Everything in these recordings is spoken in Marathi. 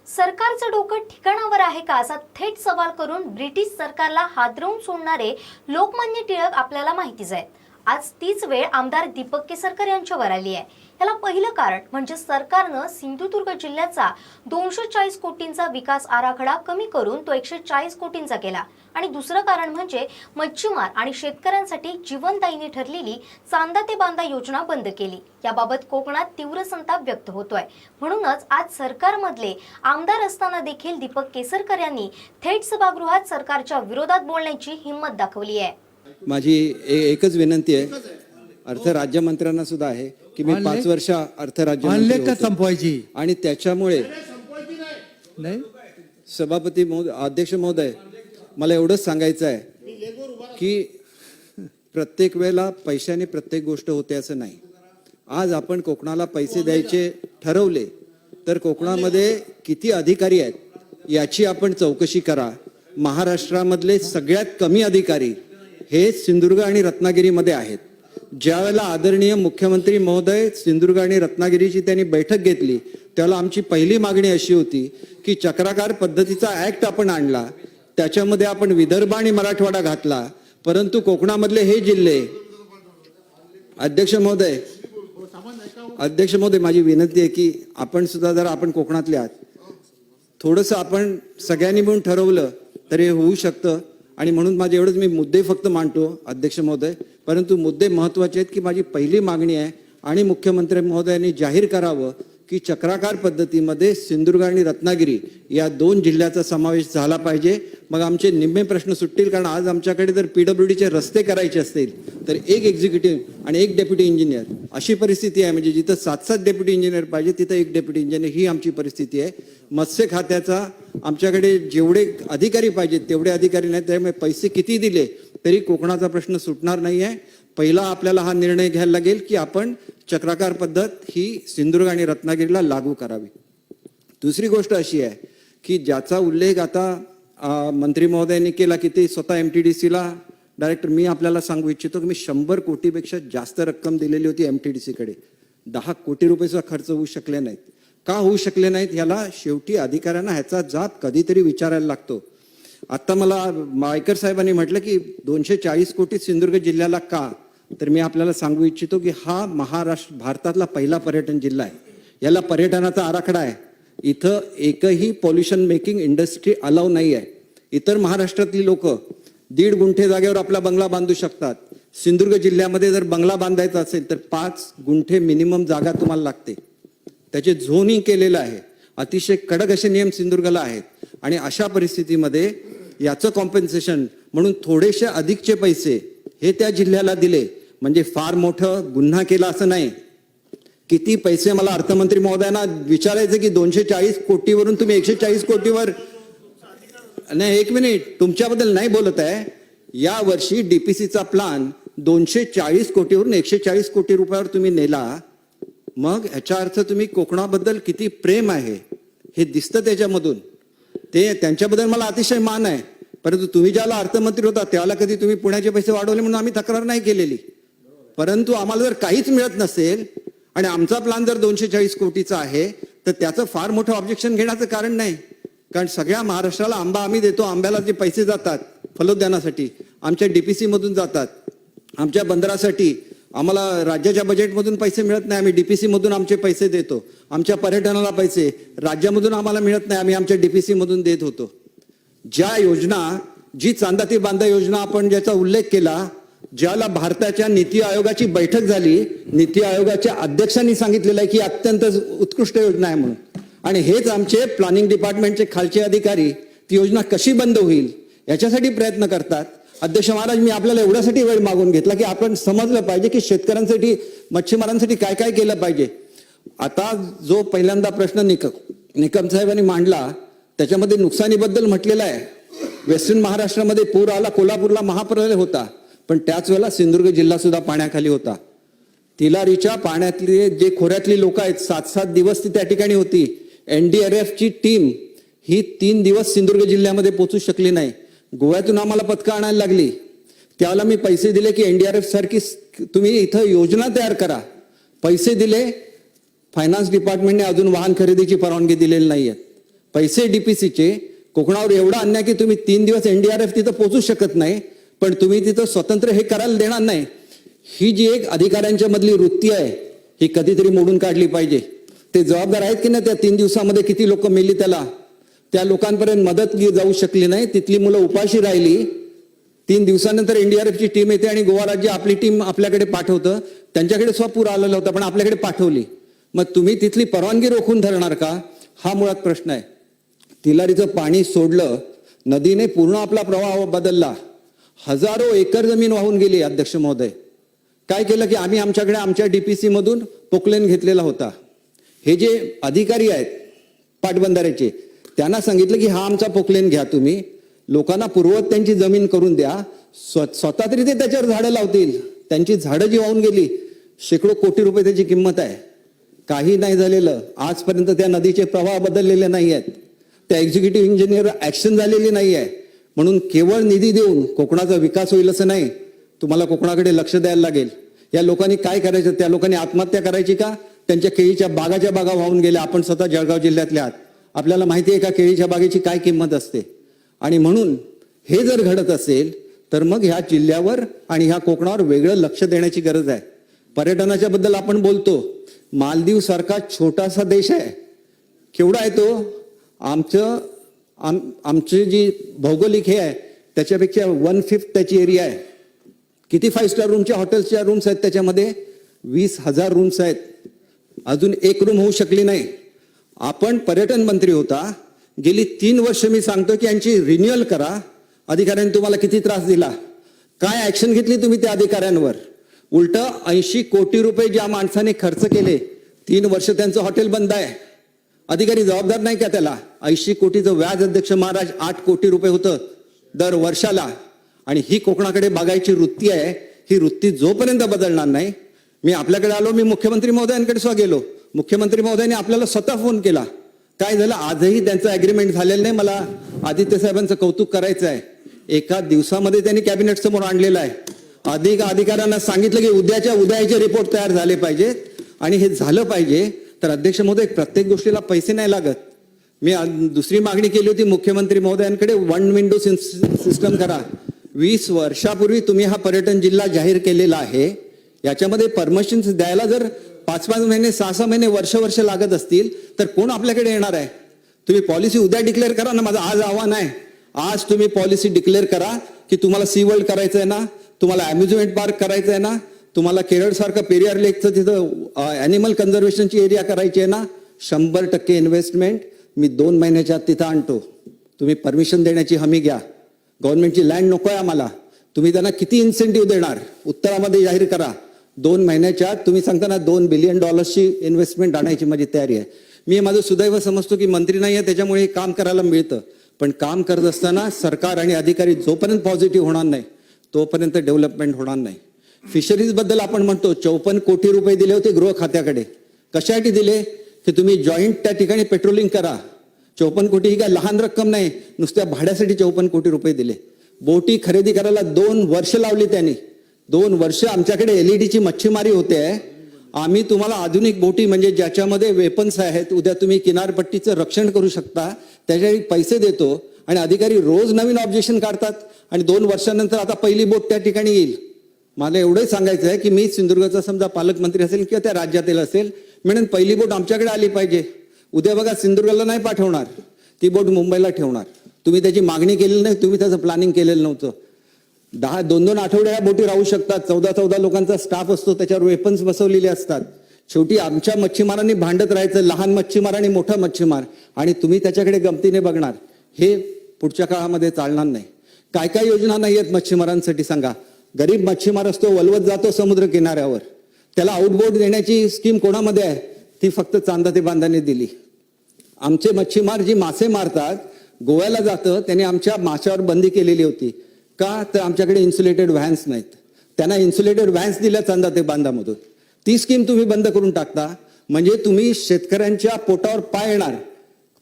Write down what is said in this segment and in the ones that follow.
सरकारचं डोकं ठिकाणावर आहे का असा थेट सवाल करून ब्रिटिश सरकारला हादरवून सोडणारे लोकमान्य टिळक आपल्याला माहितीच आहेत. आज तीच वेळ आमदार दीपक केसरकर यांच्यावर आली आहे. याला पहिलं कारण म्हणजे सरकारनं सिंधुदुर्ग जिल्ह्याचा 240 कोटींचा विकास आराखडा कमी करून तो 140 कोटींचा केला आणि दुसरं कारण म्हणजे मच्छीमार आणि शेतकऱ्यांसाठी जीवनदायिनी ठरलेली चांदा ते बांदा योजना बंद केली. याबाबत कोकणात तीव्र संताप व्यक्त होतोय. म्हणूनच आज सरकारमधले आमदार असताना देखील दीपक केसरकर यांनी थेट सभागृहात सरकारच्या विरोधात बोलण्याची हिंमत दाखवली आहे. माझी एकच विनंती आहे, अर्थ राज्यमंत्र्यांना सुद्धा आहे की मी 5 वर्ष अर्थ राज्यमंत्री होतो संपवायची आणि त्याच्यामुळे नाही. सभापती महोदय, अध्यक्ष महोदय, मला एवढंच सांगायचं आहे की प्रत्येक वेळेला पैशाने प्रत्येक गोष्ट होते असं नाही. आज आपण कोकणाला पैसे द्यायचे ठरवले तर कोकणामध्ये किती अधिकारी आहेत याची आपण चौकशी करा. महाराष्ट्रामधले सगळ्यात कमी अधिकारी हे सिंधुदुर्ग आणि रत्नागिरीमध्ये आहेत. ज्यावेळेला आदरणीय मुख्यमंत्री महोदय सिंधुदुर्ग आणि रत्नागिरीची त्यांनी बैठक घेतली त्यावेळेला आमची पहिली मागणी अशी होती की चक्राकार पद्धतीचा ऍक्ट आपण आणला, त्याच्यामध्ये आपण विदर्भ आणि मराठवाडा घातला, परंतु कोकणामधले हे जिल्हे. अध्यक्ष महोदय, माझी विनंती आहे की आपण सुद्धा जर आपण कोकणातले आहात, थोडंसं आपण सगळ्यांनी मिळून ठरवलं तर हे होऊ शकतं. आणि म्हणून माझे एवढंच मी मुद्दे फक्त मांडतो अध्यक्ष महोदय, परंतु मुद्दे महत्त्वाचे आहेत की माझी पहिली मागणी आहे आणि मुख्यमंत्री महोदयांनी जाहीर करावं की चक्राकार पद्धतीमध्ये सिंधुदुर्ग आणि रत्नागिरी या 2 जिल्ह्याचा समावेश झाला पाहिजे. मग आमचे निम्मे प्रश्न सुटतील. कारण आज आमच्याकडे जर PWDचे रस्ते करायचे असतील तर 1 एक्झिक्युटिव्ह आणि 1 डेप्युटी इंजिनियर अशी परिस्थिती आहे. म्हणजे जिथं 7 डेप्युटी इंजिनियर पाहिजे तिथं 1 डेप्युटी इंजिनियर ही आमची परिस्थिती आहे. मत्स्य खात्याचा आमच्याकडे जेवढे अधिकारी पाहिजेत तेवढे अधिकारी नाहीत, त्यामुळे पैसे किती दिले तरी कोकणाचा प्रश्न सुटणार नाही आहे. पहिला आपल्याला हा निर्णय घ्यायला लागेल की आपण चक्राकार पद्धत ही सिंधुदुर्ग आणि रत्नागिरीला लागू करावी. दुसरी गोष्ट अशी आहे की ज्याचा उल्लेख आता मंत्री महोदयांनी केला की ते स्वतः MTDCला डायरेक्टर, मी आपल्याला सांगू इच्छितो की मी 100 कोटीपेक्षा जास्त रक्कम दिलेली होती MTDCकडे. 10 कोटी रुपयेचा खर्च होऊ शकले नाहीत. का होऊ शकले नाहीत ह्याला शेवटी अधिकाऱ्यांना ह्याचा जाब कधीतरी विचारायला लागतो. आता मला मायकर साहेबांनी म्हटलं की 240 कोटी सिंधुदुर्ग जिल्ह्याला का, तर मी आपल्याला सांगू इच्छितो की हा भारतातला पहिला पर्यटन जिल्हा आहे. याला पर्यटनाचा आराखडा आहे. इथं एकही पॉल्युशन मेकिंग इंडस्ट्री अलाव नाही आहे. इतर महाराष्ट्रातली लोक 1.5 गुंठे जागेवर आपला बंगला बांधू शकतात. सिंधुदुर्ग जिल्ह्यामध्ये जर बंगला बांधायचा असेल तर 5 गुंठे मिनिमम जागा तुम्हाला लागते. त्याचे झोनिंग केलेलं आहे. अतिशय कडक असे नियम सिंधुदुर्गला आहेत. आणि अशा परिस्थितीमध्ये याचं कॉम्पेन्सेशन म्हणून थोडेसे अधिकचे पैसे हे त्या जिल्ह्याला दिले म्हणजे फार मोठं गुन्हा केला असं नाही. किती पैसे, मला अर्थमंत्री महोदयांना विचारायचं की 240 कोटीवरून तुम्ही 140 कोटीवर, नाही 1 मिनिट, तुमच्याबद्दल नाही बोलत आहे. या वर्षी DPCचा प्लान 240 कोटीवरून 140 कोटी रुपयावर तुम्ही नेला. मग ह्याचा अर्थ तुम्ही कोकणाबद्दल किती प्रेम आहे हे दिसतं त्याच्यामधून. ते त्यांच्याबद्दल मला अतिशय मान आहे. परंतु तुम्ही ज्याला अर्थमंत्री होता त्याला कधी तुम्ही पुण्याचे पैसे वाढवले म्हणून आम्ही तक्रार नाही केलेली. परंतु आम्हाला जर काहीच मिळत नसेल आणि आमचा प्लान जर 240 कोटीचा आहे तर त्याचं फार मोठं ऑब्जेक्शन घेण्याचं कारण नाही. कारण सगळ्या महाराष्ट्राला आंबा आम्ही देतो. आंब्याला जे पैसे जातात फलोद्यानासाठी आमच्या DPC मधून जातात. आमच्या बंदरासाठी आम्हाला राज्याच्या बजेटमधून पैसे मिळत नाही, आम्ही DPC मधून आमचे पैसे देतो. आमच्या पर्यटनाला पैसे राज्यामधून आम्हाला मिळत नाही, आम्ही आमच्या DPC मधून देत होतो. ज्या योजना, जी चांदा ते बांदा योजना आपण ज्याचा उल्लेख केला, ज्याला भारताच्या नीती आयोगाची बैठक झाली, नीती आयोगाच्या अध्यक्षांनी सांगितलेलं आहे की अत्यंत उत्कृष्ट योजना आहे म्हणून, आणि हेच आमचे प्लॅनिंग डिपार्टमेंटचे खालचे अधिकारी ती योजना कशी बंद होईल याच्यासाठी प्रयत्न करतात. अध्यक्ष महाराज, मी आपल्याला एवढ्यासाठी वेळ मागून घेतला की आपण समजलं पाहिजे की शेतकऱ्यांसाठी, मच्छीमारांसाठी काय काय केलं पाहिजे. आता जो पहिल्यांदा प्रश्न निकम साहेबांनी मांडला त्याच्यामध्ये नुकसानीबद्दल म्हटलेलं आहे. वेस्टर्न महाराष्ट्रामध्ये पूर आला, कोल्हापूरला महाप्रलय होता, पण त्याच वेळेला सिंधुदुर्ग जिल्हा सुद्धा पाण्याखाली होता. तिलारीच्या पाण्यातले जे खोऱ्यातली लोक आहेत 7-7 दिवस ती त्या ठिकाणी होती. NDRFची टीम ही 3 दिवस सिंधुदुर्ग जिल्ह्यामध्ये पोहोचू शकली नाही. गोव्यातून आम्हाला पथकं आणायला लागली. त्यावेळेला मी पैसे दिले की NDRF सारखी तुम्ही इथं योजना तयार करा. पैसे दिले. फायनान्स डिपार्टमेंटने अजून वाहन खरेदीची परवानगी दिलेली नाहीये. पैसे डीपीसीचे कोकणावर एवढा अन्याय की तुम्ही 3 दिवस एनडीआरएफ तिथं पोहोचू शकत नाही, पण तुम्ही तिथं स्वतंत्र हे करायला देणार नाही. ही जी एक अधिकाऱ्यांच्या मधली वृत्ती आहे ही कधीतरी मोडून काढली पाहिजे. ते जबाबदार आहेत की नाही, त्या 3 दिवसामध्ये किती लोक मेली त्या लोकांपर्यंत मदत जाऊ शकली नाही, तिथली मुलं उपाशी राहिली. 3 दिवसानंतर एनडीआरएफची टीम येते आणि गोवा राज्य आपली टीम आपल्याकडे पाठवतं. त्यांच्याकडे पूर आलेला होता पण आपल्याकडे पाठवली. मग तुम्ही तिथली परवानगी रोखून धरणार का, हा मुळात प्रश्न आहे. तिलारीचं पाणी सोडलं, नदीने पूर्ण आपला प्रवाह बदलला, हजारो एकर जमीन वाहून गेली. अध्यक्ष महोदय, काय केलं की आम्ही आमच्याकडे आमच्या डीपीसी मधून पोकलेन घेतलेला होता. हे जे अधिकारी आहेत पाटबंधाऱ्याचे, त्यांना सांगितलं की हा आमचा पोकलेन घ्या, तुम्ही लोकांना पूर्ववत त्यांची जमीन करून द्या, स्वतः तरी ते त्याच्यावर झाडं लावतील. त्यांची झाडं जी वाहून गेली, शेकडो कोटी रुपये त्याची किंमत आहे. काही नाही झालेलं. आजपर्यंत त्या नदीचे प्रवाह बदललेले नाही आहेत, त्या एक्झिक्युटिव्ह इंजिनियर ऍक्शन झालेली नाही आहे. म्हणून केवळ निधी देऊन कोकणाचा विकास होईल असं नाही, तुम्हाला कोकणाकडे लक्ष द्यायला लागेल. या लोकांनी काय करायचं, त्या लोकांनी आत्महत्या करायची का? त्यांच्या केळीच्या बागा वाहून गेल्या. आपण स्वतः जळगाव जिल्ह्यातले आहात, आपल्याला माहिती आहे का केळीच्या बागेची काय किंमत असते. आणि म्हणून हे जर घडत असेल तर मग ह्या जिल्ह्यावर आणि ह्या कोकणावर वेगळं लक्ष देण्याची गरज आहे. पर्यटनाच्या बद्दल आपण बोलतो, मालदीव सारखा छोटासा देश आहे, केवढा आहे तो, आमची जी भौगोलिक हे आहे त्याच्यापेक्षा 1/5 त्याची एरिया आहे. किती 5 स्टार रूमच्या हॉटेल्सच्या रूम्स आहेत त्याच्यामध्ये, 20,000 रूम्स आहेत. अजून एक रूम होऊ शकली नाही. आपण पर्यटन मंत्री होता, गेली 3 वर्ष मी सांगतो की यांची रिन्युअल करा. अधिकाऱ्यांनी तुम्हाला किती त्रास दिला, काय ऍक्शन घेतली तुम्ही त्या अधिकाऱ्यांवर? उलट 80 कोटी रुपये ज्या माणसाने खर्च केले, 3 वर्ष त्यांचं हॉटेल बंद आहे. अधिकारी जबाबदार नाही का त्याला? 80 कोटीचं व्याज अध्यक्ष महाराज 8 कोटी रुपये होतं दर वर्षाला. आणि ही कोकणाकडे बघायची वृत्ती आहे, ही वृत्ती जोपर्यंत बदलणार नाही. मी आपल्याकडे आलो, मी मुख्यमंत्री महोदयांकडे सुद्धा गेलो, मुख्यमंत्री महोदयांनी आपल्याला स्वतः फोन केला. काय झालं, आजही त्यांचं अग्रीमेंट झालेलं नाही. मला आदित्य साहेबांचं कौतुक करायचं आहे, एका दिवसामध्ये त्यांनी कॅबिनेट समोर आणलेलं आहे. अधिकाऱ्यांना सांगितलं की उद्याचे रिपोर्ट तयार झाले पाहिजेत आणि हे झालं पाहिजे. तर अध्यक्ष महोदय, प्रत्येक गोष्टीला पैसे नाही लागत. मी दुसरी मागणी केली होती मुख्यमंत्री महोदयांकडे, 1 विंडो सिस्टम करा. 20 वर्षापूर्वी तुम्ही हा पर्यटन जिल्हा जाहीर केलेला आहे, याच्यामध्ये परमिशन्स द्यायला जर 5-5 महिने 6-6 महिने वर्ष लागत असतील तर कोण आपल्याकडे येणार आहे? तुम्ही पॉलिसी उद्या डिक्लेअर करा ना. माझं आज आव्हान आहे, आज तुम्ही पॉलिसी डिक्लेअर करा की तुम्हाला सी वर्ल्ड करायचं आहे ना, तुम्हाला अम्युजमेंट पार्क करायचं आहे ना, तुम्हाला केरळ सारखं पेरियार लेकचं तिथं ॲनिमल कन्झर्वेशनची एरिया करायची आहे ना. 100% इन्व्हेस्टमेंट मी 2 महिन्याच्या आत तिथं आणतो. तुम्ही परमिशन देण्याची हमी घ्या. गव्हर्नमेंटची लँड नको आहे आम्हाला. तुम्ही त्यांना किती इन्सेंटिव्ह देणार उत्तरामध्ये जाहीर करा. 2 महिन्याच्या आत तुम्ही सांगताना $2 बिलियन इन्व्हेस्टमेंट आणायची माझी तयारी आहे. मी माझं सुदैव समजतो की मंत्री नाही आहे त्याच्यामुळे हे काम करायला मिळतं, पण काम करत असताना सरकार आणि अधिकारी जोपर्यंत पॉझिटिव्ह होणार नाही तोपर्यंत डेव्हलपमेंट होणार नाही. फिशरीज बद्दल आपण म्हणतो 54 कोटी रुपये दिले होते गृह खात्याकडे. कशासाठी दिले? की तुम्ही जॉईंट त्या ठिकाणी पेट्रोलिंग करा. 54 कोटी ही काय लहान रक्कम नाही, नुसत्या भाड्यासाठी 54 कोटी रुपये दिले. बोटी खरेदी करायला 2 वर्ष लावली त्यांनी. 2 वर्ष आमच्याकडे एलईडीची मच्छीमारी होते. आम्ही तुम्हाला आधुनिक बोटी म्हणजे ज्याच्यामध्ये वेपन्स आहेत, उद्या तुम्ही किनारपट्टीचं रक्षण करू शकता, त्याच्यासाठी पैसे देतो आणि अधिकारी रोज नवीन ऑब्जेक्शन काढतात आणि 2 वर्षानंतर आता पहिली बोट त्या ठिकाणी येईल. मला एवढंच सांगायचं आहे की मी सिंधुदुर्गचा समजा पालकमंत्री असेल किंवा त्या राज्यातील असेल, म्हणून पहिली बोट आमच्याकडे आली पाहिजे. उद्या बघा सिंधुदुर्गला नाही पाठवणार, ती बोट मुंबईला ठेवणार. तुम्ही त्याची मागणी केलेली नाही, तुम्ही त्याचं प्लॅनिंग केलेलं नव्हतं. 2-2 आठवडे या बोटी राहू शकतात. 14-14 लोकांचा स्टाफ असतो, त्याच्यावर वेपन्स बसवलेले असतात. शेवटी आमच्या मच्छीमारांनी भांडत राहायचं, लहान मच्छीमार आणि मोठा मच्छीमार, आणि तुम्ही त्याच्याकडे गमतीने बघणार. हे पुढच्या काळामध्ये चालणार नाही. काय काय योजना नाही आहेत मच्छीमारांसाठी सांगा. गरीब मच्छीमार असतो, वलवत जातो समुद्र किनाऱ्यावर, त्याला आउटबोर्ड देण्याची स्कीम कोणामध्ये आहे? ती फक्त चांदा ते बांधाने दिली. आमचे मच्छीमार जी मासे मारतात, गोव्याला जातं, त्यांनी आमच्या माशावर बंदी केलेली होती. का? तर आमच्याकडे इन्सुलेटेड व्हॅन्स नाहीत. त्यांना इन्सुलेटेड व्हॅन्स दिल्या चांदा ते बांधामधून. ती स्कीम तुम्ही बंद करून टाकता, म्हणजे तुम्ही शेतकऱ्यांच्या पोटावर पाय येणार,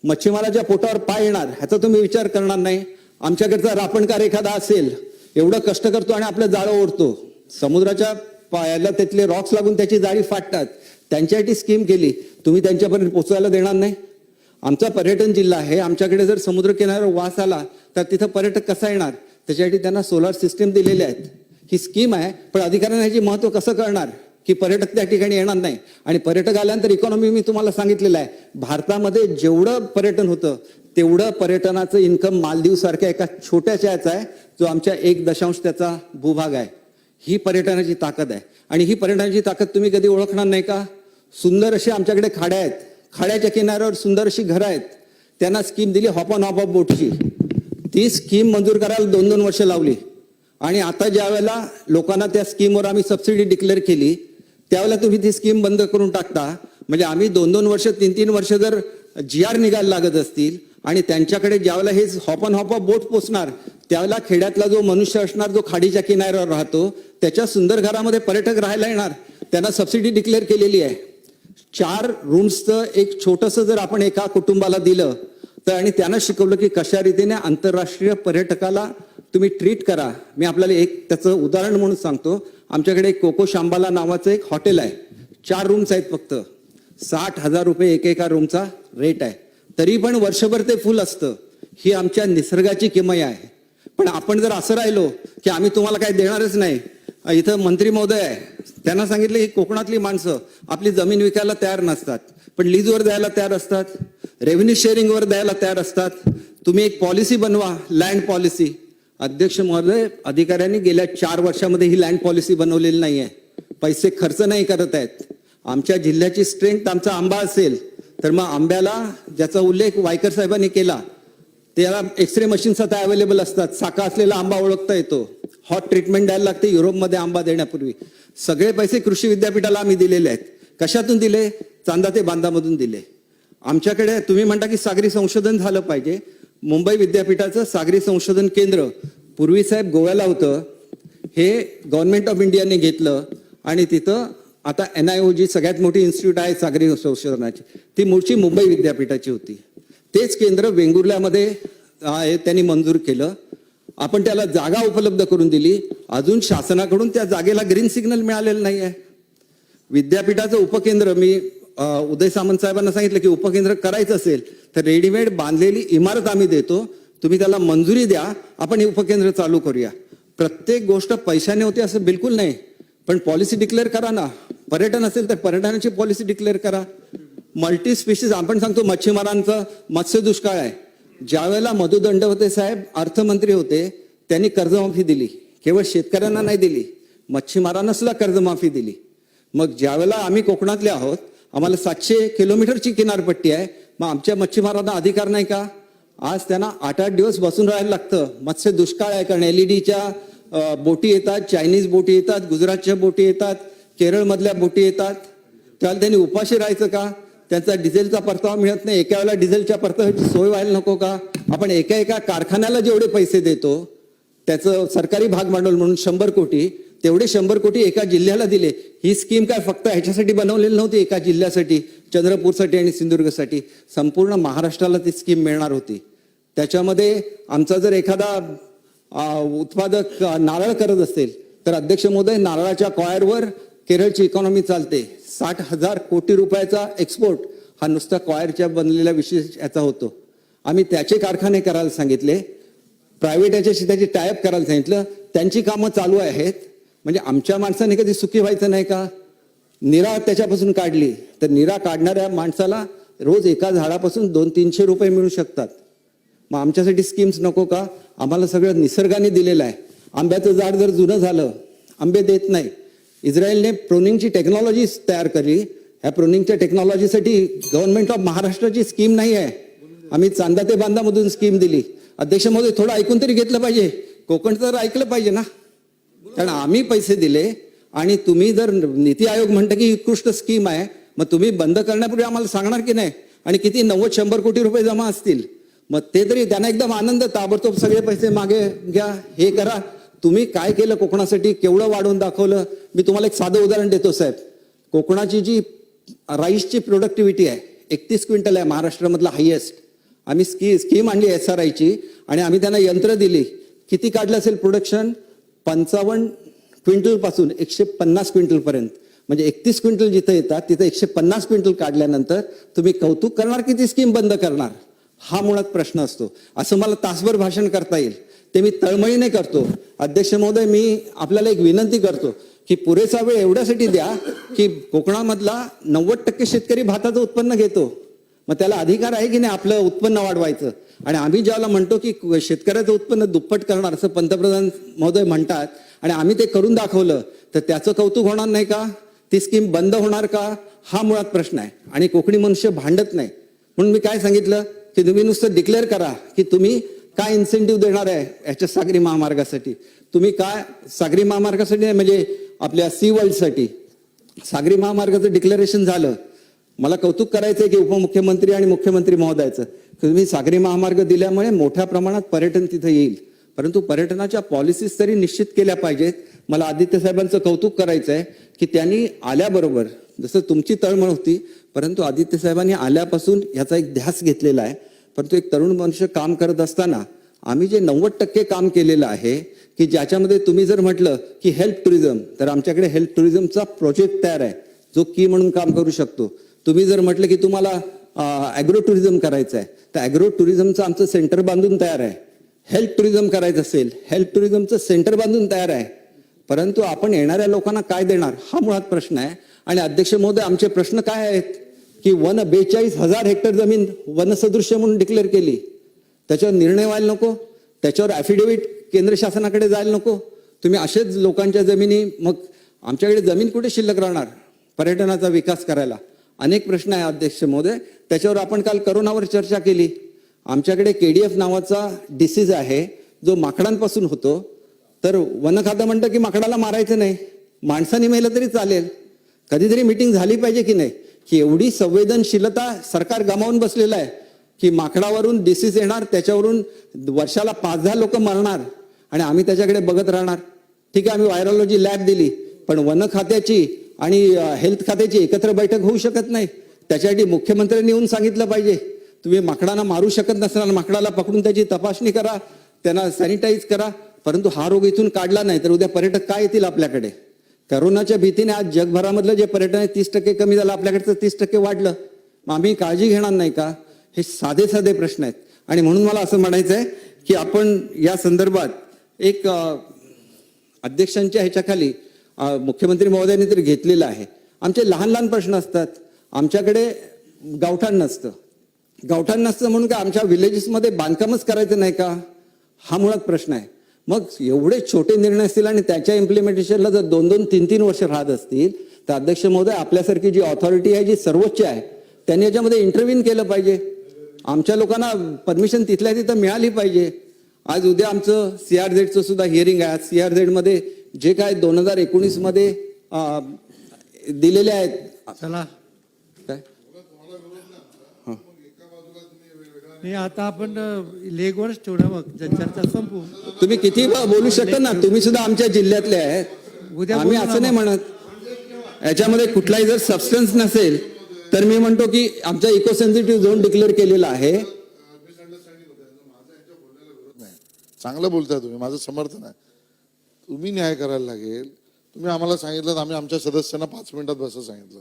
मच्छीमाराच्या पोटावर पाय येणार, ह्याचा तुम्ही विचार करणार नाही. आमच्याकडचा रापणकार एखादा असेल, एवढं कष्ट करतो आणि आपलं जाळं ओढतो, समुद्राच्या पायाला त्यातले रॉक्स लागून त्याची जाळी फाटतात, त्यांच्यासाठी स्कीम केली, तुम्ही त्यांच्यापर्यंत पोहोचायला देणार नाही. आमचा पर्यटन जिल्हा आहे, आमच्याकडे जर समुद्र किनाऱ्यावर वास आला तर तिथं पर्यटक कसा येणार, त्याच्यासाठी त्यांना सोलार सिस्टीम दिलेले आहेत. ही स्कीम आहे, पण अधिकाऱ्यांना ह्याची महत्व कसं कळणार की पर्यटक त्या ठिकाणी येणार नाही. आणि पर्यटक आल्यानंतर इकॉनॉमी मी तुम्हाला सांगितलेलं आहे, भारतामध्ये जेवढं पर्यटन होतं तेवढं पर्यटनाचं इन्कम मालदीव सारख्या एका छोट्याशा याचा आहे, जो आमच्या 1 त्याचा भूभाग आहे. ही पर्यटनाची ताकद आहे. आणि ही पर्यटनाची ताकद तुम्ही कधी ओळखणार नाही का? सुंदर अशी आमच्याकडे खाड्या आहेत, खाड्याच्या किनाऱ्यावर सुंदर अशी घरं आहेत, त्यांना स्कीम दिली हॉप ऑन हॉप ऑफ बोटची. ती स्कीम मंजूर करायला 2-2 वर्ष लावली. आणि आता ज्या वेळेला लोकांना त्या स्कीमवर आम्ही सबसिडी डिक्लेअर केली, त्यावेळेला तुम्ही ती स्कीम बंद करून टाकता. म्हणजे आम्ही 2-2 वर्ष 3-3 वर्ष जर GR निघायला लागत असतील आणि त्यांच्याकडे ज्यावेळेला हे हॉप ऑन हॉप ऑफ बोट पोचणार, त्यावेळेला खेड्यातला जो मनुष्य असणार, जो खाडीच्या किनाऱ्यावर राहतो, त्याच्या सुंदर घरामध्ये पर्यटक राहायला येणार. त्यांना सबसिडी डिक्लेअर केलेली आहे. 4 रूम्सचं एक छोटंसं जर आपण एका कुटुंबाला दिलं तर, आणि त्यांना शिकवलं की कशा रीतीने आंतरराष्ट्रीय पर्यटकाला तुम्ही ट्रीट करा. मी आपल्याला एक त्याचं उदाहरण म्हणून सांगतो. आमच्याकडे एक कोको शांबाला नावाचं एक हॉटेल आहे. 4 रूम्स आहेत, फक्त 60,000 रुपये एकेका रूमचा रेट आहे. तरी पण वर्षभर ते फुल असतं. ही आमच्या निसर्गाची किमया आहे. पण आपण जर असं राहिलो की आम्ही तुम्हाला काही देणारच नाही. इथं मंत्री महोदय आहे, त्यांना सांगितलं की कोकणातली माणसं आपली जमीन विकायला तयार नसतात, पण लीजवर द्यायला तयार असतात, रेव्हेन्यू शेअरिंगवर द्यायला तयार असतात. तुम्ही एक पॉलिसी बनवा, लँड पॉलिसी. अध्यक्ष महोदय, अधिकाऱ्यांनी गेल्या 4 वर्षामध्ये ही लँड पॉलिसी बनवलेली नाही आहे. पैसे खर्च नाही करत आहेत. आमच्या जिल्ह्याची स्ट्रेंथ आमचा आंबा असेल तर मग आंब्याला, ज्याचा उल्लेख वायकर साहेबांनी केला, त्याला एक्सरे मशीन्स आता अवेलेबल असतात. साका असलेला आंबा ओळखता येतो. हॉट ट्रीटमेंट द्यायला लागते युरोपमध्ये आंबा देण्यापूर्वी. सगळे पैसे कृषी विद्यापीठाला आम्ही दिलेले आहेत. कशातून दिले? चांदा ते बांधामधून दिले. आमच्याकडे तुम्ही म्हणता की सागरी संशोधन झालं पाहिजे. मुंबई विद्यापीठाचं सागरी संशोधन केंद्र पूर्वी साहेब गोव्याला होतं. हे गव्हर्नमेंट ऑफ इंडियाने घेतलं आणि तिथं आता NIOG सगळ्यात मोठी इन्स्टिट्यूट आहे सागरी संशोधनाची, ती मूळची मुंबई विद्यापीठाची होती. तेच केंद्र वेंगुर्ल्यामध्ये त्यांनी मंजूर केलं. आपण त्याला जागा उपलब्ध करून दिली. अजून शासनाकडून त्या जागेला ग्रीन सिग्नल मिळालेलं नाही आहे. विद्यापीठाचं उपकेंद्र, मी उदय सामंत साहेबांना सांगितलं की उपकेंद्र करायचं असेल तर रेडीमेड बांधलेली इमारत आम्ही देतो, तुम्ही त्याला मंजुरी द्या, आपण हे उपकेंद्र चालू करूया. प्रत्येक गोष्ट पैशाने होते असं बिलकुल नाही, पण पॉलिसी डिक्लेअर करा ना. पर्यटन असेल तर पर्यटनाची पॉलिसी डिक्लेअर करा. मल्टी स्पीशीज, आपण सांगतो मच्छीमारांचं मत्स्य दुष्काळ आहे. ज्या वेळेला मधु दंडवते साहेब अर्थमंत्री होते, त्यांनी कर्जमाफी दिली. केवळ शेतकऱ्यांना नाही दिली, मच्छीमारांना सुद्धा कर्जमाफी दिली. मग ज्या वेळेला आम्ही कोकणातले आहोत, आम्हाला 700 किलोमीटरची किनारपट्टी आहे, मग आमच्या मच्छीमारांना अधिकार नाही का? आज त्यांना 8-8 दिवस बसून राहायला लागतं. मत्स्य दुष्काळ आहे, कारण LEDच्या बोटी येतात, चायनीज बोटी येतात, गुजरातच्या बोटी येतात, केरळमधल्या बोटी येतात. त्याला त्यांनी उपाशी राहायचं का? त्यांचा डिझेलचा परतावा मिळत नाही. एका वेळेला डिझेलच्या परताव्याची सोय व्हायला नको का? आपण एका कारखान्याला जेवढे पैसे देतो, त्याचं सरकारी भाग भांडवल म्हणून 100 कोटी, तेवढे 100 कोटी एका जिल्ह्याला दिले. ही स्कीम काय फक्त ह्याच्यासाठी बनवलेली नव्हती, एका जिल्ह्यासाठी, चंद्रपूरसाठी आणि सिंधुदुर्गसाठी. संपूर्ण महाराष्ट्राला ती स्कीम मिळणार होती. त्याच्यामध्ये आमचा जर एखादा उत्पादक नारळ करत असेल तर अध्यक्ष महोदय, नारळाच्या कॉयरवर केरळची इकॉनॉमी चालते. 60,000 कोटी रुपयाचा एक्सपोर्ट हा नुसता कॉयरच्या बनलेल्या विशेष याचा होतो. आम्ही त्याचे कारखाने करायला सांगितले, प्रायव्हेट याच्याशी त्याची टायअप करायला सांगितलं. त्यांची कामं चालू आहेत. म्हणजे आमच्या माणसाने कधी सुखी व्हायचं नाही का? निरा त्याच्यापासून काढली तर निरा काढणाऱ्या माणसाला रोज एका झाडापासून 200-300 रुपये मिळू शकतात. मग आमच्यासाठी स्कीम्स नको का? आम्हाला सगळं निसर्गाने दिलेलं आहे. आंब्याचं झाड जर जुनं झालं, आंबे देत नाही. इस्रायलने प्रोनिंगची टेक्नॉलॉजी तयार केली. ह्या प्रोनिंगच्या टेक्नॉलॉजीसाठी गव्हर्नमेंट ऑफ महाराष्ट्राची स्कीम नाही आहे. आम्ही चांदा ते बांधामधून स्कीम दिली. अध्यक्ष महोदय, थोडं ऐकून तरी घेतलं पाहिजे. कोकण तर ऐकलं पाहिजे ना, कारण आम्ही पैसे दिले आणि तुम्ही जर नीती आयोग म्हणतं की उत्कृष्ट स्कीम आहे, मग तुम्ही बंद करण्यापूर्वी आम्हाला सांगणार की नाही? आणि किती 90-100 कोटी रुपये जमा असतील, मग ते तरी त्यांना एकदम आनंद, ताबडतोब सगळे पैसे मागे घ्या, हे करा. तुम्ही काय केलं कोकणासाठी, केवढं वाढवून दाखवलं. मी तुम्हाला एक साधं उदाहरण देतो साहेब. कोकणाची जी राईसची प्रोडक्टिव्हिटी आहे 31 क्विंटल आहे, महाराष्ट्रामधला हायेस्ट. आम्ही स्कीम आणली SRIची आणि आम्ही त्यांना यंत्र दिली. किती काढलं असेल प्रोडक्शन? 55 क्विंटल पासून 150 क्विंटल पर्यंत. म्हणजे 31 क्विंटल जिथे येतात तिथे 150 क्विंटल काढल्यानंतर तुम्ही कौतुक करणार की ती स्कीम बंद करणार, हा मुळात प्रश्न असतो. असं मला तासभर भाषण करता येईल, ते मी तळमळीने करतो. अध्यक्ष महोदय, मी आपल्याला एक विनंती करतो की पुरेसा वेळ एवढ्यासाठी द्या की कोकणामधला 90% शेतकरी भाताचं उत्पन्न घेतो, मग त्याला अधिकार आहे की नाही आपलं उत्पन्न वाढवायचं. आणि आम्ही ज्याला म्हणतो की शेतकऱ्याचं उत्पन्न दुप्पट करणार असं पंतप्रधान महोदय म्हणतात आणि आम्ही ते करून दाखवलं, तर त्याचं कौतुक होणार नाही का? ती स्कीम बंद होणार का? हा मुळात प्रश्न आहे. आणि कोकणी मनुष्य भांडत नाही, म्हणून मी काय सांगितलं की तुम्ही नुसतं डिक्लेअर करा की तुम्ही काय इन्सेंटिव्ह देणार आहे याच्या सागरी महामार्गासाठी. तुम्ही काय सागरी महामार्गासाठी नाही, म्हणजे आपल्या सी वर्ल्डसाठी सागरी महामार्गाचं डिक्लेरेशन झालं. मला कौतुक करायचंय की उपमुख्यमंत्री आणि मुख्यमंत्री महोदयाचं, तुम्ही सागरी महामार्ग दिल्यामुळे मोठ्या प्रमाणात पर्यटन तिथे येईल, परंतु पर्यटनाच्या पॉलिसीज तरी निश्चित केल्या पाहिजेत. मला आदित्य साहेबांचं कौतुक करायचं आहे की त्यांनी आल्याबरोबर, जसं तुमची तळमळ होती, परंतु आदित्य साहेबांनी आल्यापासून याचा एक ध्यास घेतलेला आहे. परंतु एक तरुण मनुष्य काम करत असताना आम्ही जे 90% काम केलेलं आहे की ज्याच्यामध्ये तुम्ही जर म्हटलं की हेल्थ टुरिझम, तर आमच्याकडे हेल्थ टुरिझमचा प्रोजेक्ट तयार आहे जो की म्हणून काम करू शकतो. तुम्ही जर म्हटलं की तुम्हाला ॲग्रो टुरिझम करायचं आहे, तर ॲग्रो टुरिझमचं आमचं सेंटर बांधून तयार आहे. हेल्थ टुरिझम करायचं असेल, हेल्थ टुरिझमचं सेंटर बांधून तयार आहे. परंतु आपण येणाऱ्या लोकांना काय देणार, हा मुळात प्रश्न आहे. आणि अध्यक्ष महोदय, आमचे प्रश्न काय आहेत की 42,000 हेक्टर जमीन वनसदृश्य म्हणून डिक्लेअर केली, त्याच्यावर निर्णय व्हायला नको, त्याच्यावर ॲफिडेव्हिट केंद्र शासनाकडे जायला नको. तुम्ही असेच लोकांच्या जमिनी, मग आमच्याकडे जमीन कुठे शिल्लक राहणार पर्यटनाचा विकास करायला? अनेक प्रश्न आहे अध्यक्ष महोदय. त्याच्यावर आपण काल करोनावर चर्चा केली. आमच्याकडे KDF नावाचा डिसीज आहे जो माकडांपासून होतो, तर वन खातं म्हणतं की माकडाला मारायचं नाही, माणसाने मेलं तरी चालेल. कधीतरी मीटिंग झाली पाहिजे की नाही, की एवढी संवेदनशीलता सरकार गमावून बसलेलं आहे की माकडावरून डिसीज येणार, त्याच्यावरून वर्षाला 5-10 लोक मरणार आणि आम्ही त्याच्याकडे बघत राहणार. ठीक आहे, आम्ही व्हायरॉलॉजी लॅब दिली, पण वन खात्याची आणि हेल्थ खात्याची एकत्र बैठक होऊ शकत नाही. त्याच्यासाठी मुख्यमंत्र्यांनी येऊन सांगितलं पाहिजे, तुम्ही माकडांना मारू शकत नसताना माकडाला पकडून त्याची तपासणी करा, त्यांना सॅनिटाईज करा. परंतु हा रोग इथून काढला नाही तर उद्या पर्यटक काय येतील आपल्याकडे? करोनाच्या भीतीने आज जगभरामधलं जे पर्यटन आहे 30% कमी झालं, आपल्याकडचं 30% वाढलं. मग आम्ही काळजी घेणार नाही का? हे साधे साधे प्रश्न आहेत. आणि म्हणून मला असं म्हणायचं आहे की आपण या संदर्भात एक अध्यक्षांच्या ह्याच्याखाली मुख्यमंत्री महोदयांनी तरी घेतलेलं आहे. आमचे लहान लहान प्रश्न असतात. आमच्याकडे गावठाण नसतं. गावठाण नसतं म्हणून का आमच्या विलेजेसमध्ये बांधकामच करायचं नाही का? हा मुळात प्रश्न आहे. मग एवढे छोटे निर्णय असतील आणि त्याच्या इम्प्लिमेंटेशनला जर 2-2, 3-3 वर्ष राहत असतील, तर अध्यक्ष महोदय, आपल्यासारखी जी ऑथॉरिटी आहे, जी सर्वोच्च आहे, त्यांनी याच्यामध्ये इंटरव्हीन केलं पाहिजे. आमच्या लोकांना परमिशन तिथल्या तिथं मिळाली पाहिजे. आज उद्या आमचं CRZचं सुद्धा हिअरिंग आहे. CRZ मध्ये जे काय 2019 मध्ये दिलेले आहेत, चला काय नाही, आता आपण लेगवरच ठेवणं, मग चर्चा संपू. तुम्ही किती बोलू शकता ना, तुम्ही सुद्धा आमच्या जिल्ह्यातले आहेत. उद्या आम्ही बोलू ना असं नाही म्हणत. याच्यामध्ये कुठलाही जर सबस्टन्स नसेल तर मी म्हणतो की आमचा इको सेन्सिटिव्ह झोन डिक्लेअर केलेला आहे. चांगलं बोलताय तुम्ही, माझं समर्थन आहे. तुम्ही न्याय करायला लागेल. तुम्ही आम्हाला सांगितलं, आम्ही आमच्या सदस्यांना 5 मिनिटात बस सांगितलं.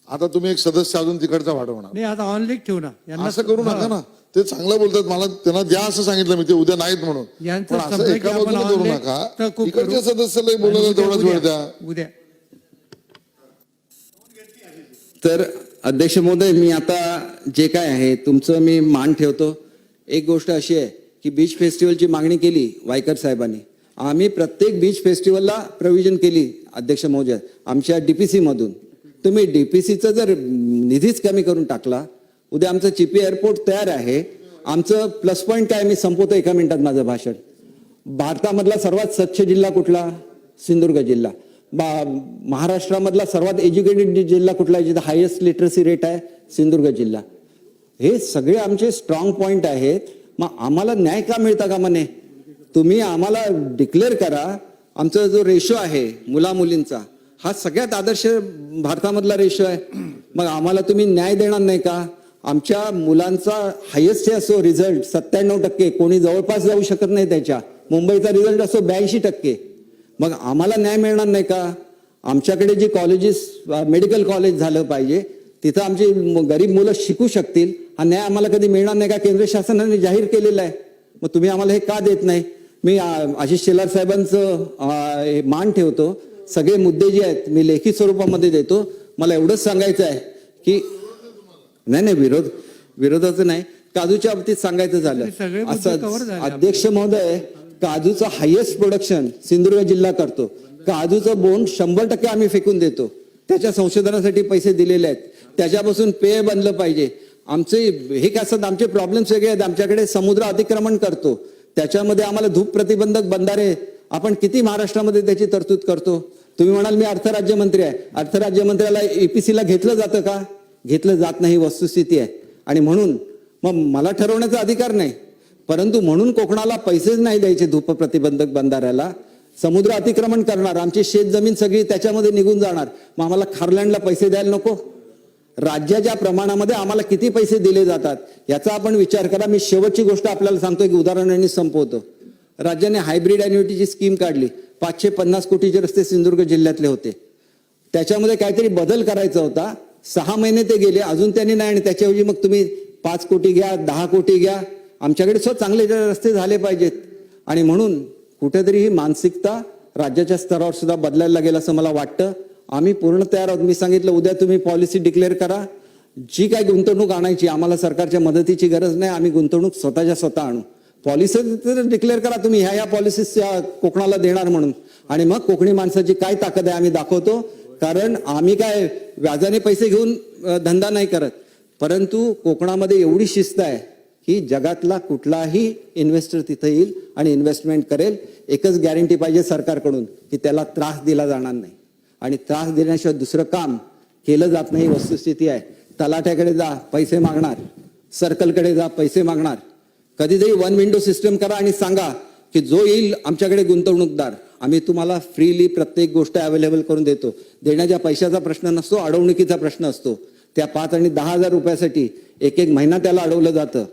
आता तुम्ही एक सदस्य अजून तिकडचा वाढवणार, नाही, आता ऑन लेग ठेवू ना. असं करू नका ना. ते चांगलं बोलतात, मला त्यांना द्या असं सांगितलं मी, ते उद्या नाहीत म्हणून. यांचं पण असं संपलं की एका आपण बाजूने on करू leg नका. तर खूप इकडच्या करू. सदस्याला बोलायला तेवढाच वेळ द्या. उद्या तर अध्यक्ष महोदय, मी आता जे काय आहे तुमचं मी मान ठेवतो. एक गोष्ट अशी आहे की बीच फेस्टिवलची मागणी केली वायकर साहेबांनी. आम्ही प्रत्येक बीच फेस्टिवलला प्रोव्हिजन केली अध्यक्ष महोदय आमच्या DPC मधून. तुम्ही DPCचं जर निधीच कमी करून टाकला, उद्या आमचं चिपी एअरपोर्ट तयार आहे. आमचं प्लस पॉईंट काय, मी संपवतो एका मिनिटात माझं भाषण. भारतामधला सर्वात स्वच्छ जिल्हा कुठला? सिंधुदुर्ग जिल्हा. महाराष्ट्रामधला सर्वात एज्युकेटेड जिल्हा कुठला आहे, जिथं हायेस्ट लिटरसी रेट आहे? सिंधुदुर्ग जिल्हा. हे सगळे आमचे स्ट्रॉंग पॉईंट आहेत. मग आम्हाला न्याय का मिळता का म्हणे? तुम्ही आम्हाला डिक्लेअर करा. आमचा जो रेशो आहे मुला मुलींचा, हा सगळ्यात आदर्श भारतामधला रेशो आहे. मग आम्हाला तुम्ही न्याय देणार नाही का? आमच्या मुलांचा हायेस्ट असो रिझल्ट 97%, कोणी जवळपास जाऊ शकत नाही त्याच्या. मुंबईचा रिझल्ट असो 82%. मग आम्हाला न्याय मिळणार नाही का? आमच्याकडे जी कॉलेजेस मेडिकल कॉलेज झालं पाहिजे, तिथं आमची गरीब मुलं शिकू शकतील. हा न्याय आम्हाला कधी मिळणार नाही का? केंद्र शासनाने जाहीर केलेला आहे. मग तुम्ही आम्हाला हे का देत नाही? मी आशिष शेलार साहेबांचं मान ठेवतो. सगळे मुद्दे जे आहेत मी लेखी स्वरूपामध्ये देतो. मला एवढंच सांगायचं आहे की नाही विरोधाचं नाही, काजूच्या बाबतीत सांगायचं झालं सगळे मुद्दे cover झाले असं अध्यक्ष महोदय, काजूचं हायेस्ट प्रोडक्शन सिंधुदुर्ग जिल्हा करतो. काजूचं बोंड 100% आम्ही फेकून देतो. त्याच्या संशोधनासाठी पैसे दिलेले आहेत. त्याच्यापासून पेय बनलं पाहिजे. आमचे हे काय असतात, आमचे प्रॉब्लेम्स वेगळे आहेत. आमच्याकडे समुद्र अतिक्रमण करतो, त्याच्यामध्ये आम्हाला धूप प्रतिबंधक बंधारे आपण किती महाराष्ट्रामध्ये त्याची तरतूद करतो. तुम्ही म्हणाल मी अर्थ राज्यमंत्री आहे, अर्थ राज्यमंत्र्याला EPCला घेतलं जातं का? घेतलं जात नाही, वस्तुस्थिती आहे. आणि म्हणून मग मला ठरवण्याचा अधिकार नाही, परंतु म्हणून कोकणाला पैसेच नाही द्यायचे धूप प्रतिबंधक बंधाऱ्याला. समुद्र अतिक्रमण करणार, आमची शेत जमीन सगळी त्याच्यामध्ये निघून जाणार. मग आम्हाला खारलँडला पैसे द्यायला नको? राज्याच्या प्रमाणामध्ये आम्हाला किती पैसे दिले जातात याचा आपण विचार करा. मी शेवटची गोष्ट आपल्याला सांगतो, एक उदाहरणाने संपवतो. राज्याने हायब्रिड अॅन्युइटीची स्कीम काढली. 550 कोटीचे रस्ते सिंधुदुर्ग जिल्ह्यातले होते. त्याच्यामध्ये काहीतरी बदल करायचा होता. 6 महिने ते गेले, अजून त्यांनी नाही. आणि त्याच्याऐवजी मग तुम्ही 5 कोटी घ्या, 10 कोटी घ्या. आमच्याकडे चांगले रस्ते झाले पाहिजेत. आणि म्हणून कुठेतरी ही मानसिकता राज्याच्या स्तरावर सुद्धा बदलायला लागेल असं मला वाटतं. आम्ही पूर्ण तयार आहोत. मी सांगितलं उद्या तुम्ही पॉलिसी डिक्लेअर करा. जी काय गुंतवणूक आणायची, आम्हाला सरकारच्या मदतीची गरज नाही. आम्ही गुंतवणूक स्वतः आणू. पॉलिसी डिक्लेअर करा तुम्ही, ह्या पॉलिसीज कोकणाला देणार म्हणून. आणि मग कोकणी माणसाची काय ताकद आहे आम्ही दाखवतो. कारण आम्ही काय व्याजाने पैसे घेऊन धंदा नाही करत, परंतु कोकणामध्ये एवढी शिस्त आहे की जगातला कुठलाही इन्व्हेस्टर तिथे येईल आणि इन्व्हेस्टमेंट करेल. एकच गॅरंटी पाहिजे सरकारकडून की त्याला त्रास दिला जाणार नाही. आणि त्रास देण्याशिवाय दुसरं काम केलं जात नाही. वस्तुस्थिती आहे. तलाठ्याकडे जा, पैसे मागणार. सर्कलकडे जा, पैसे मागणार. कधीतरी 1 विंडो सिस्टम करा आणि सांगा की जो येईल आमच्याकडे गुंतवणूकदार, आम्ही तुम्हाला फ्रीली प्रत्येक गोष्ट अवेलेबल करून देतो. देण्याच्या पैशाचा प्रश्न नसतो, अडवणुकीचा प्रश्न असतो. त्या 5 आणि 10,000 रुपयासाठी एक महिना त्याला अडवलं जातं.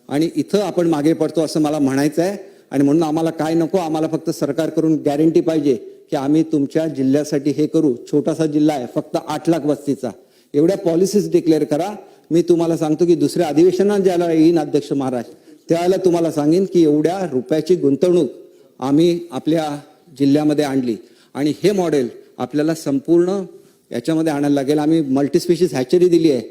आणि इथं आपण मागे पडतो असं मला म्हणायचं आहे. आणि म्हणून आम्हाला काय नको, आम्हाला फक्त सरकारकडून गॅरंटी पाहिजे की आम्ही तुमच्या जिल्ह्यासाठी हे करू. छोटासा जिल्हा आहे, फक्त 8 लाख वस्तीचा. एवढ्या पॉलिसीज डिक्लेअर करा. मी तुम्हाला सांगतो की दुसऱ्या अधिवेशनात ज्याला येईन अध्यक्ष महाराज, त्यावेळेला तुम्हाला सांगेन की एवढ्या रुपयाची गुंतवणूक आम्ही आपल्या जिल्ह्यामध्ये आणली. आणि हे मॉडेल आपल्याला संपूर्ण याच्यामध्ये आणायला लागेल. आम्ही मल्टीस्पेशीज हॅचरी दिली आहे.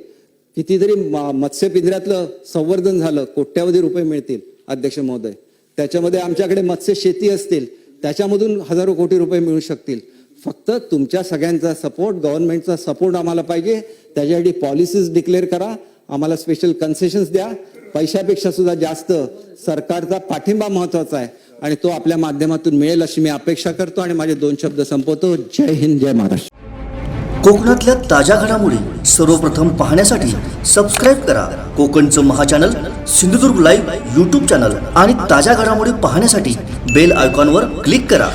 कितीतरी मत्स्य पिंजऱ्यातलं संवर्धन झालं, कोट्यावधी रुपये मिळतील अध्यक्ष महोदय. त्याच्यामध्ये आमच्याकडे मत्स्य शेती असतील, त्याच्यामधून हजारो कोटी रुपये मिळू शकतील. फक्त तुमच्या सगळ्यांचा सपोर्ट, गव्हर्नमेंटचा सपोर्ट आम्हाला पाहिजे. त्याच्यासाठी पॉलिसीज डिक्लेअर करा, आम्हाला स्पेशल कन्सेशन्स द्या. पैशापेक्षा सुद्धा जास्त सरकारचा पाठिंबा महत्वाचा आहे आणि तो आपल्या माध्यमातून मिळेल अशी मी अपेक्षा करतो. आणि माझे 2 शब्द संपवतो. जय हिंद, जय महाराष्ट्र. कोकणातल्या ताज्या घडामोडी सर्वप्रथम पाहण्यासाठी सबस्क्राईब करा कोकणचं महाचॅनल सिंधुदुर्ग लाईव्ह YouTube चॅनल. आणि ताज्या घडामोडी पाहण्यासाठी बेल आयकॉनवर क्लिक करा.